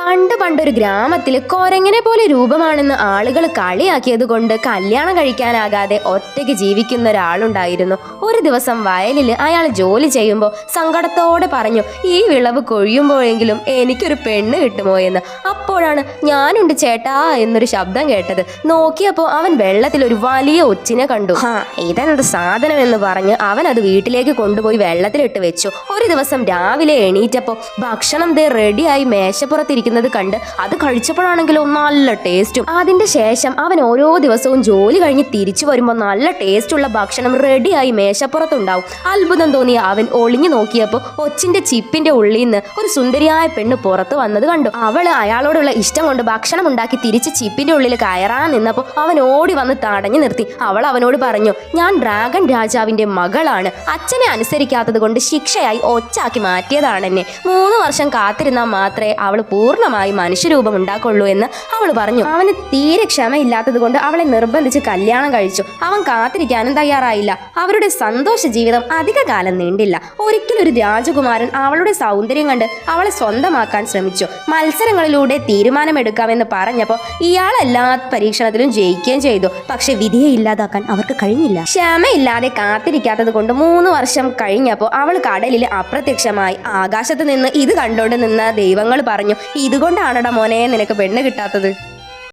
പണ്ടൊരു ഗ്രാമത്തിൽ കൊരങ്ങനെ പോലെ രൂപമാണെന്ന് ആളുകൾ കളിയാക്കിയത് കൊണ്ട് കല്യാണം കഴിക്കാനാകാതെ ഒറ്റയ്ക്ക് ജീവിക്കുന്ന ഒരാളുണ്ടായിരുന്നു. ഒരു ദിവസം വയലിൽ അയാൾ ജോലി ചെയ്യുമ്പോൾ സങ്കടത്തോടെ പറഞ്ഞു, ഈ വിളവ് കൊഴിയുമ്പോഴെങ്കിലും എനിക്കൊരു പെണ്ണ് കിട്ടുമോ എന്ന്. അപ്പോഴാണ് ഞാനുണ്ട് ചേട്ടാ എന്നൊരു ശബ്ദം കേട്ടത്. നോക്കിയപ്പോൾ അവൻ വെള്ളത്തിൽ ഒരു വലിയ ഒച്ചിനെ കണ്ടു. ഇതെന്ത് സാധനം എന്ന് പറഞ്ഞ് അവൻ അത് വീട്ടിലേക്ക് കൊണ്ടുപോയി വെള്ളത്തിലിട്ട് വെച്ചു. ഒരു ദിവസം രാവിലെ എണീറ്റപ്പോൾ ഭക്ഷണം റെഡിയായി മേശപ്പുറത്തിരിക്കുന്നത് കണ്ട് അത് കഴിച്ചപ്പോഴാണെങ്കിലോ നല്ല ടേസ്റ്റും. അതിന്റെ ശേഷം അവൻ ഓരോ ദിവസവും ജോലി കഴിഞ്ഞ് തിരിച്ചു വരുമ്പോൾ നല്ല ടേസ്റ്റുള്ള ഭക്ഷണം റെഡിയായി മേശപ്പുറത്തുണ്ടാവും. അത്ഭുതം തോന്നിയ അവൻ ഒളിഞ്ഞു നോക്കിയപ്പോൾ ഒച്ചിന്റെ ചിപ്പിന്റെ ഉള്ളിൽ നിന്ന് ഒരു സുന്ദരിയായ പെണ്ണ് പുറത്ത് വന്നത് കണ്ടു. അവള് അയാളോടുള്ള ഇഷ്ടം കൊണ്ട് ഭക്ഷണം ഉണ്ടാക്കി തിരിച്ച് ചിപ്പിന്റെ ഉള്ളിൽ കയറാൻ നിന്നപ്പോൾ അവൻ ഓടി വന്ന് തടഞ്ഞു നിർത്തി. അവൾ അവനോട് പറഞ്ഞു, ഞാൻ ഡ്രാഗൺ രാജാവിന്റെ മകളാണ്. അച്ഛനെ അനുസരിക്കാത്തത് കൊണ്ട് ശിക്ഷയായി ഒച്ചാക്കി മാറ്റിയതാണെന്നെ. 3 വർഷം കാത്തിരുന്നാൽ മാത്രമേ അവൾ പൂർണ്ണമായി മനുഷ്യരൂപം ഉണ്ടാക്കുള്ളൂ എന്ന് അവൾ പറഞ്ഞു. അവന് തീരെ ക്ഷമയില്ലാത്തത് കൊണ്ട് അവളെ നിർബന്ധിച്ച് കല്യാണം കഴിച്ചു. അവൻ കാത്തിരിക്കാനും തയ്യാറായില്ല. അവരുടെ സന്തോഷ ജീവിതം അധിക കാലം നീണ്ടില്ല. ഒരിക്കലും ഒരു രാജകുമാരൻ അവളുടെ സൗന്ദര്യം കണ്ട് അവളെ സ്വന്തമാക്കാൻ ശ്രമിച്ചു. മത്സരങ്ങളിലൂടെ തീരുമാനമെടുക്കാമെന്ന് പറഞ്ഞപ്പോൾ ഇയാൾ എല്ലാ പരീക്ഷണത്തിലും ജയിക്കുകയും ചെയ്തു. പക്ഷെ വിധിയെ ഇല്ലാതാക്കാൻ അവർക്ക് കഴിഞ്ഞില്ല. ക്ഷമയില്ലാതെ കാത്തിരിക്കാത്തത് കൊണ്ട് 3 വർഷം കഴിഞ്ഞപ്പോൾ അവൾ കടലിൽ അപ്രത്യക്ഷമായി. ആകാശത്ത് നിന്ന് ഇത് കണ്ടോണ്ട് നിന്ന ദൈവങ്ങൾ പറഞ്ഞു, ഇതുകൊണ്ടാണടാ മോനെ നിനക്ക് പെണ്ണ് കിട്ടാത്തത്.